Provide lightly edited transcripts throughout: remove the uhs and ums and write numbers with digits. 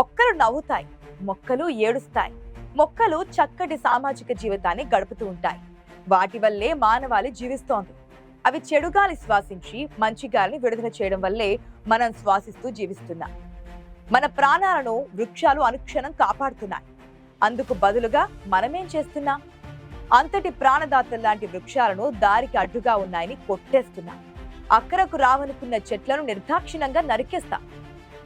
మొక్కలు నవ్వుతాయి, మొక్కలు ఏడుస్తాయి, మొక్కలు చక్కటి సామాజిక జీవితాన్ని గడుపుతూ ఉంటాయి. వాటి వల్లే మానవాళి జీవిస్తోంది. అవి చెడు గాలి శ్వాసించి మంచి గాలిని విడుదల చేయడం వల్లే మనం శ్వాసిస్తూ జీవిస్తున్నాం. మన ప్రాణాలను వృక్షాలు అనుక్షణం కాపాడుతున్నాయి. అందుకు బదులుగా మనమేం చేస్తున్నాం? అంతటి ప్రాణదాతల్లాంటి వృక్షాలను దారికి అడ్డుగా ఉన్నాయని కొట్టేస్తున్నాం. అక్కరకు రావనుకున్న చెట్లను నిర్దాక్షిణంగా నరికేస్తాం.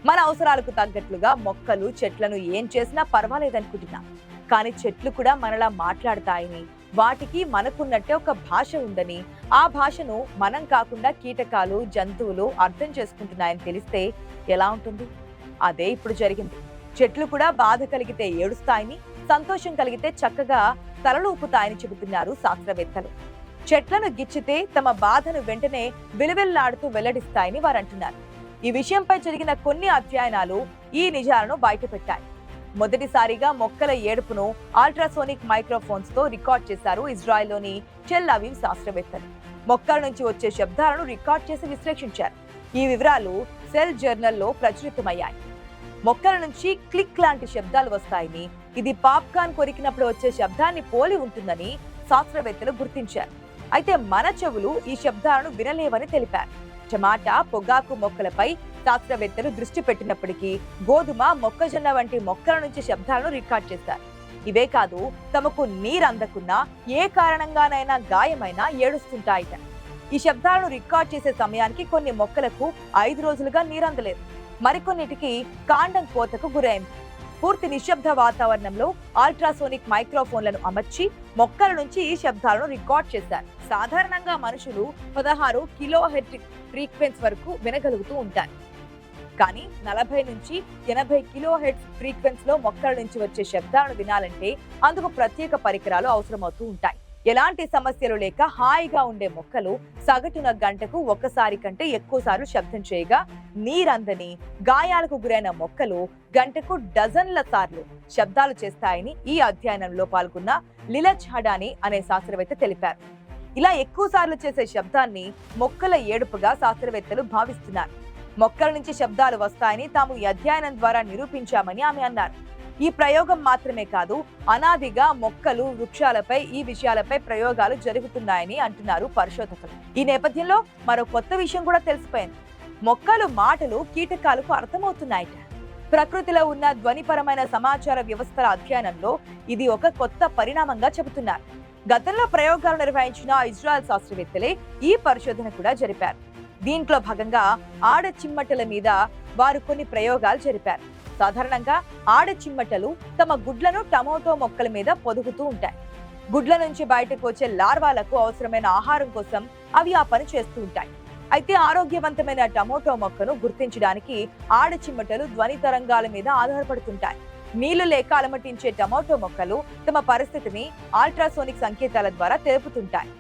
మన అవసరాలకు తగ్గట్లుగా మొక్కలు చెట్లను ఏం చేసినా పర్వాలేదనుకుంటున్నాం. కానీ చెట్లు కూడా మనలా మాట్లాడతాయని, వాటికి మనకున్నట్టే ఒక భాష ఉందని, ఆ భాషను మనం కాకుండా కీటకాలు జంతువులు అర్థం చేసుకుంటున్నాయని తెలిస్తే ఎలా ఉంటుంది? అదే ఇప్పుడు జరిగింది. చెట్లు కూడా బాధ కలిగితే ఏడుస్తాయని, సంతోషం కలిగితే చక్కగా తలలూపుతాయని చెబుతున్నారు శాస్త్రవేత్తలు. చెట్లను గిచ్చితే తమ బాధను వెంటనే విలువెల్లాడుతూ వెల్లడిస్తాయని వారు అంటున్నారు. ఈ విషయంపై జరిగిన కొన్ని అధ్యయనాలు ఈ నిజాలను బయటపెట్టాయి. మొదటిసారిగా మొక్కల ఏడుపును అల్ట్రాసోనిక్ మైక్రోఫోన్స్ తో రికార్డ్ చేశారు ఇజ్రాయెల్లోని టెల్ అవీవ్ శాస్త్రవేత్తలు. మొక్కల నుంచి వచ్చే శబ్దాలను రికార్డ్ చేసి విశ్లేషించారు. ఈ వివరాలు సెల్ జర్నల్లో ప్రచురితమయ్యాయి. మొక్కల నుంచి క్లిక్ లాంటి శబ్దాలు వస్తాయని, ఇది పాప్కార్న్ కొరికినప్పుడు వచ్చే శబ్దాన్ని పోలి ఉంటుందని శాస్త్రవేత్తలు గుర్తించారు. అయితే మన చెవులు ఈ శబ్దాలను వినలేవని తెలిపారు. టమాటా, పొగాకు మొక్కలపై శాస్త్రవేత్తలు దృష్టి పెట్టినప్పటికీ గోధుమ, మొక్కజొన్న వంటి మొక్కల నుంచి శబ్దాలను రికార్డ్ చేశారు. ఇవే కాదు, తమకు నీరు అందకున్నా ఏ కారణంగానైనా గాయమైనా ఏడుస్తుంటాయిట. ఈ శబ్దాలను రికార్డ్ చేసే సమయానికి కొన్ని మొక్కలకు 5 రోజులుగా నీరందలేదు. మరికొన్నిటికి కాండం కోతకు గురైంది. పూర్తి నిశ్శబ్ద వాతావరణంలో అల్ట్రాసోనిక్ మైక్రోఫోన్లను అమర్చి మొక్కల నుంచి ఈ శబ్దాలను రికార్డ్ చేశారు. సాధారణంగా మనుషులు 16 కిలోహెర్ట్జ్ ఫ్రీక్వెన్సీ వరకు వినగలుగుతూ ఉంటారు. కానీ 40 నుంచి 80 కిలోహెర్ట్జ్ ఫ్రీక్వెన్సీలో మొక్కల నుంచి వచ్చే శబ్దాలను వినాలంటే అందుకు ప్రత్యేక పరికరాలు అవసరమవుతూ ఉంటాయి. ఎలాంటి సమస్యలు లేక హాయిగా ఉండే మొక్కలు సగటున గంటకు ఒక్కసారి కంటే ఎక్కువసార్లు శబ్దం చేయగా, నీరందని గాయాలకు గురైన మొక్కలు గంటకు డజన్ల సార్లు శబ్దాలు చేస్తాయని ఈ అధ్యయనంలో పాల్గొన్న లిలచ్ హడాని అనే శాస్త్రవేత్త తెలిపారు. ఇలా ఎక్కువ సార్లు చేసే శబ్దాన్ని మొక్కల ఏడుపుగా శాస్త్రవేత్తలు భావిస్తున్నారు. మొక్కల నుంచి శబ్దాలు వస్తాయని తాము ఈ అధ్యయనం ద్వారా నిరూపించామని ఆమె అన్నారు. ఈ ప్రయోగం మాత్రమే కాదు, అనాదిగా మొక్కలు, వృక్షాలపై ఈ విషయాలపై ప్రయోగాలు జరుగుతున్నాయని అంటున్నారు పరిశోధకులు. ఈ నేపథ్యంలో మరో కొత్త విషయం కూడా తెలిసిపోయింది. మొక్కలు మాటలు కీటకాలకు అర్థమవుతున్నాయట. ప్రకృతిలో ఉన్న ధ్వనిపరమైన సమాచార వ్యవస్థల అధ్యయనంలో ఇది ఒక కొత్త పరిణామంగా చెబుతున్నారు. గతంలో ప్రయోగాలు నిర్వహించిన ఇజ్రాయెల్ శాస్త్రవేత్తలే ఈ పరిశోధన కూడా జరిపారు. దీంట్లో భాగంగా ఆడ చిమ్మటల మీద వారు కొన్ని ప్రయోగాలు జరిపారు. సాధారణంగా ఆడ చిమ్మటలు తమ గుడ్లను టమోటో మొక్కల మీద పొదుగుతూ ఉంటాయి. గుడ్ల నుంచి బయటకు వచ్చే లార్వాలకు అవసరమైన ఆహారం కోసం అవి ఆ పని చేస్తూ ఉంటాయి. అయితే ఆరోగ్యవంతమైన టమోటో మొక్కను గుర్తించడానికి ఆడ చిమ్మటలు ధ్వని తరంగాల మీద ఆధారపడుతుంటాయి. నీళ్లు లేక అలమటించే టమోటో మొక్కలు తమ పరిస్థితిని అల్ట్రాసోనిక్ సంకేతాల ద్వారా తెలుపుతుంటాయి.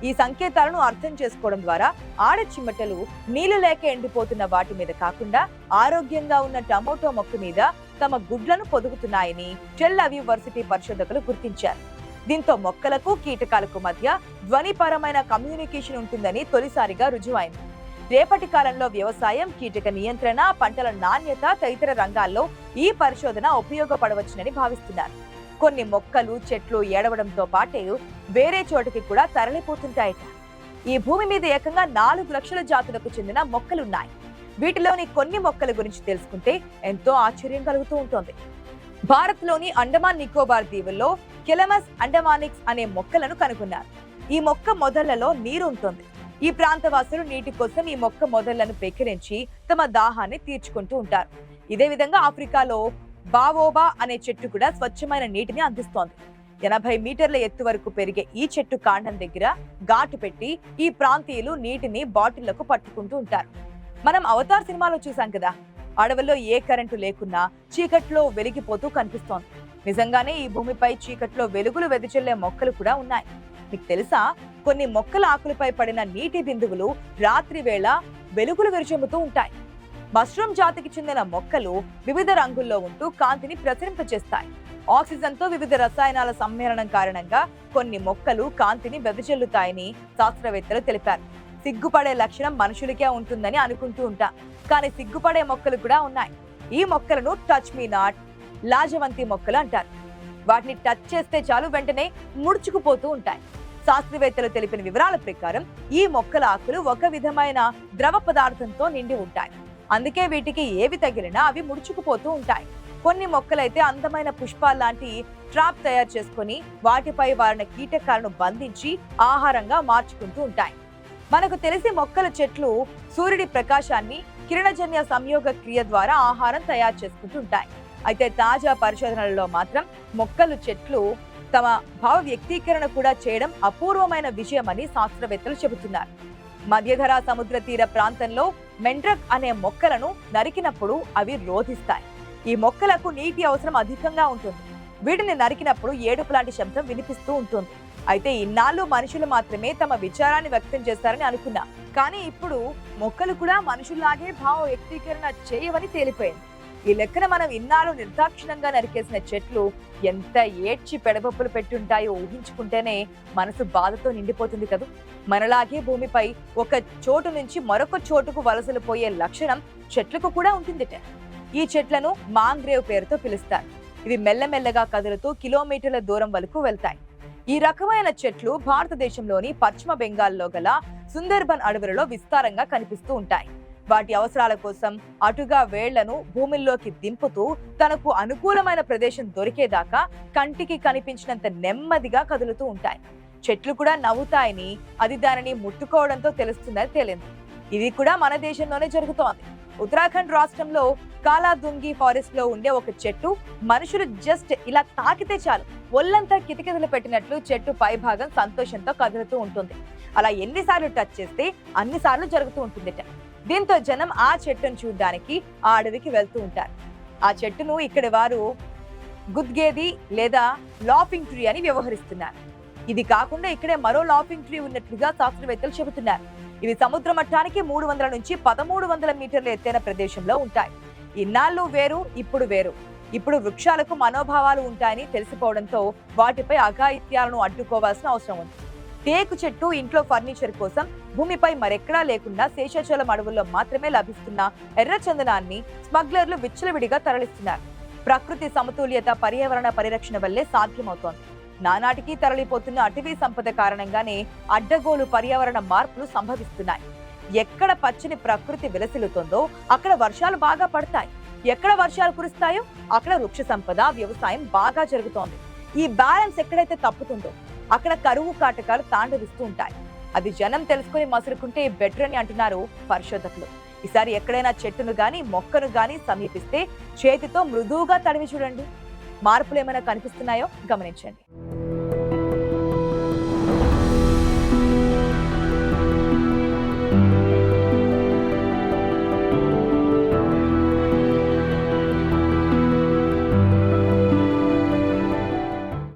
ఈ సంకేతాలను అర్థం చేసుకోవడం ద్వారా ఆడ చిమ్మటలు నీళ్లు లేక ఎండిపోతున్న వాటి మీద కాకుండా ఆరోగ్యంగా ఉన్న టమోటో మొక్క మీద తమ గుడ్లను పొదుగుతున్నాయని టెల్ అవీవ్ వర్సిటీ పరిశోధకులు గుర్తించారు. దీంతో మొక్కలకు కీటకాలకు మధ్య ధ్వనిపరమైన కమ్యూనికేషన్ ఉంటుందని తొలిసారిగా రుజువైంది. రేపటి కాలంలో వ్యవసాయం, కీటక నియంత్రణ, పంటల నాణ్యత తదితర రంగాల్లో ఈ పరిశోధన ఉపయోగపడవచ్చునని భావిస్తున్నారు. కొన్ని మొక్కలు, చెట్లు ఏడవడంతో పాటే వేరే చోటికి కూడా తరలిపోతుంటాయట. ఈ భూమి మీద ఏకంగా 4 లక్షల జాతులకు చెందిన మొక్కలున్నాయి. వీటిలోని కొన్ని మొక్కల గురించి తెలుసుకుంటే ఎంతో ఆశ్చర్యం కలుగుతూ ఉంటుంది. భారత్ లోని అండమాన్ నికోబార్ దీవుల్లో కెలమస్ అండమానిక్స్ అనే మొక్కలను కనుగొన్నారు. ఈ మొక్క మొదళ్లలో నీరు ఉంటుంది. ఈ ప్రాంతవాసులు నీటి కోసం ఈ మొక్క మొదళ్లను పెకిరించి తమ దాహాన్ని తీర్చుకుంటూ ఉంటారు. ఇదే విధంగా ఆఫ్రికాలో బావోబా అనే చెట్టు కూడా స్వచ్ఛమైన నీటిని అందిస్తోంది. 80 మీటర్ల ఎత్తు వరకు పెరిగే ఈ చెట్టు కాండం దగ్గర ఘాటు పెట్టి ఈ ప్రాంతీయులు నీటిని బాటిళ్లకు పట్టుకుంటూ ఉంటారు. మనం అవతార్ సినిమాలో చూసాం కదా, అడవుల్లో ఏ కరెంటు లేకున్నా చీకట్లో వెలిగిపోతూ కనిపిస్తోంది. నిజంగానే ఈ భూమిపై చీకట్లో వెలుగులు వెదజల్లే మొక్కలు కూడా ఉన్నాయి. మీకు తెలుసా, కొన్ని మొక్కల ఆకులపై పడిన నీటి బిందువులు రాత్రి వేళ వెలుగులు విరచెమ్ముతూ ఉంటాయి. మష్రూమ్ జాతికి చెందిన మొక్కలు వివిధ రంగుల్లో ఉంటూ కాంతిని ప్రసరింపచేస్తాయి. ఆక్సిజన్ తో వివిధ రసాయనాల సమ్మేళనం కారణంగా కొన్ని మొక్కలు కాంతిని వెదజల్లుతాయని శాస్త్రవేత్తలు తెలిపారు. సిగ్గుపడే లక్షణం మనుషులకే ఉంటుందని అనుకుంటూ ఉంటాం, కానీ సిగ్గుపడే మొక్కలు కూడా ఉన్నాయి. ఈ మొక్కలను టచ్ మీ నాట్, లాజవంతి మొక్కలు అంటారు. వాటిని టచ్ చేస్తే చాలు వెంటనే ముడుచుకుపోతూ ఉంటాయి. శాస్త్రవేత్తలు తెలిపిన వివరాల ప్రకారం ఈ మొక్కల ఆకులు ఒక విధమైన ద్రవ పదార్థంతో నిండి ఉంటాయి. అందుకే వీటికి ఏవి తగిలినా అవి ముడుచుకుపోతూ ఉంటాయి. కొన్ని మొక్కలైతే అందమైన పుష్పాలు లాంటి ట్రాప్ తయారు చేసుకుని వాటిపై వారిన కీటకాలను బంధించి ఆహారంగా మార్చుకుంటూ ఉంటాయి. మనకు తెలిసి మొక్కల చెట్లు సూర్యుడి ప్రకాశాన్ని కిరణజన్య సంయోగ క్రియ ద్వారా ఆహారం తయారు చేసుకుంటూ ఉంటాయి. అయితే తాజా పరిశోధనలలో మాత్రం మొక్కలు చెట్లు తమ భావ వ్యక్తీకరణ కూడా చేయడం అపూర్వమైన విషయమని శాస్త్రవేత్తలు చెబుతున్నారు. మధ్యధరా సముద్ర తీర ప్రాంతంలో మెండ్రక్ అనే మొక్కలను నరికినప్పుడు అవి రోధిస్తాయి. ఈ మొక్కలకు నీటి అవసరం అధికంగా ఉంటుంది. వీటిని నరికినప్పుడు ఏడుపు లాంటి శబ్దం వినిపిస్తూ ఉంటుంది. అయితే ఇన్నాళ్ళు మనుషులు మాత్రమే తమ విచారాన్ని వ్యక్తం చేస్తారని అనుకున్నా, కానీ ఇప్పుడు మొక్కలు కూడా మనుషుల్లాగే భావ వ్యక్తీకరణ చేయవని తేలిపోయింది. ఈ లెక్కన మనం ఇన్నాళ్ళు నిర్దాక్షిణంగా నరికేసిన చెట్లు ఎంత ఏడ్చి పెడబొప్పులు పెట్టుంటాయో ఊహించుకుంటేనే మనసు బాధతో నిండిపోతుంది కదా. మనలాగే భూమిపై ఒక చోటు నుంచి మరొక చోటుకు వలసలు పోయే లక్షణం చెట్లకు కూడా ఉంటుందిట. ఈ చెట్లను మాంగ్రేవ్ పేరుతో పిలుస్తారు. ఇవి మెల్లమెల్లగా కదులుతూ కిలోమీటర్ల దూరం వరకు వెళ్తాయి. ఈ రకమైన చెట్లు భారతదేశంలోని పశ్చిమ బెంగాల్లో గల సుందర్బన్ అడవులలో విస్తారంగా కనిపిస్తూ ఉంటాయి. వాటి అవసరాల కోసం అటుగా వేళ్లను భూమిలోకి దింపుతూ తనకు అనుకూలమైన ప్రదేశం దొరికేదాకా కంటికి కనిపించినంత నెమ్మదిగా కదులుతూ ఉంటాయి. చెట్లు కూడా నవ్వుతాయని, అది దానిని ముట్టుకోవడంతో తెలుస్తుందని తేలింది. ఇది కూడా మన దేశంలోనే జరుగుతోంది. ఉత్తరాఖండ్ రాష్ట్రంలో కాలాదుంగి ఫారెస్ట్ లో ఉండే ఒక చెట్టు మనుషులు జస్ట్ ఇలా తాకితే చాలు ఒళ్ళంతా కితకితలు పెట్టినట్లు చెట్టు పై భాగం సంతోషంతో కదులుతూ ఉంటుంది. అలా ఎన్నిసార్లు టచ్ చేస్తే అన్నిసార్లు జరుగుతూ ఉంటుందిట. దీంతో జనం ఆ చెట్టును చూడడానికి ఆ అడవికి వెళ్తూ ఉంటారు. ఆ చెట్టును ఇక్కడి వారు గుద్గేది లేదా లాఫింగ్ ట్రీ అని వ్యవహరిస్తున్నారు. ఇది కాకుండా ఇక్కడే మరో లాఫింగ్ ట్రీ ఉన్నట్లుగా శాస్త్రవేత్తలు చెబుతున్నారు. ఇవి సముద్ర మట్టానికి 300 నుంచి 1300 మీటర్ల ఎత్తైన ప్రదేశంలో ఉంటాయి. ఇన్నాళ్ళు వేరు, ఇప్పుడు వేరు. ఇప్పుడు వృక్షాలకు మనోభావాలు ఉంటాయని తెలిసిపోవడంతో వాటిపై అఘాయిత్యాలను అడ్డుకోవాల్సిన అవసరం ఉంది. టేకు చెట్టు ఇంట్లో ఫర్నిచర్ కోసం భూమిపై మరెక్కడా లేకుండా శేషాచలం అడవుల్లో మాత్రమే లభిస్తున్న ఎర్ర చందనాన్ని స్మగ్లర్లు విచ్చలవిడిగా తరలిస్తున్నారు. ప్రకృతి సమతుల్యత, పర్యావరణ పరిరక్షణ వల్లే సాధ్యమవుతోంది. నానాటికి తరలిపోతున్న అటవీ సంపద కారణంగానే అడ్డగోలు పర్యావరణ మార్పులు సంభవిస్తున్నాయి. ఎక్కడ పచ్చని ప్రకృతి విలసిల్లుతుందో అక్కడ వర్షాలు బాగా పడతాయి. ఎక్కడ వర్షాలు కురుస్తాయో అక్కడ వృక్ష సంపద, వ్యవసాయం బాగా జరుగుతోంది. ఈ బ్యాలెన్స్ ఎక్కడైతే తప్పుతుందో అక్కడ కరువు కాటకాలు తాండవిస్తూ ఉంటాయి. అది జనం తెలుసుకుని మసులుకుంటే బెటర్ అని అంటున్నారు పరిశోధకులు. ఈసారి ఎక్కడైనా చెట్టును గాని మొక్కను గాని సమీపిస్తే చేతితో మృదువుగా తడివి చూడండి. మార్పులు ఏమైనా కనిపిస్తున్నాయో గమనించండి.